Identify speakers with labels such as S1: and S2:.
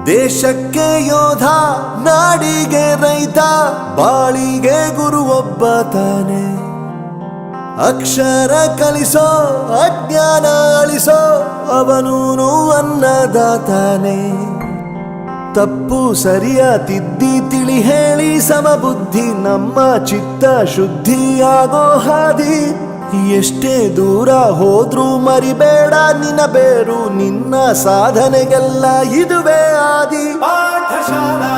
S1: ದೇಶಕ್ಕೆ ಯೋಧ, ನಾಡಿಗೆ ರೈತ, ಬಾಳಿಗೆ ಗುರು ಒಬ್ಬ ತಾನೆ. ಅಕ್ಷರ ಕಲಿಸೋ, ಅಜ್ಞಾನ ಅಳಿಸೋ, ಅವನೂನು ಅನ್ನದಾತಾನೆ. ತಪ್ಪು ಸರಿಯ ತಿದ್ದಿ ತಿಳಿ ಹೇಳಿ ಸಮಬುದ್ಧಿ ನಮ್ಮ ಚಿತ್ತ ಶುದ್ಧಿಯಾಗೋ ಹಾದಿ. ಎಷ್ಟೇ ದೂರ ಹೋದ್ರೂ ಮರಿಬೇಡ ನಿನ್ನ ಬೇರು, ನಿನ್ನ ಸಾಧನೆಗೆಲ್ಲ ಇದುವೇ ಆದಿ. ಪಾಠಶಾಲಾ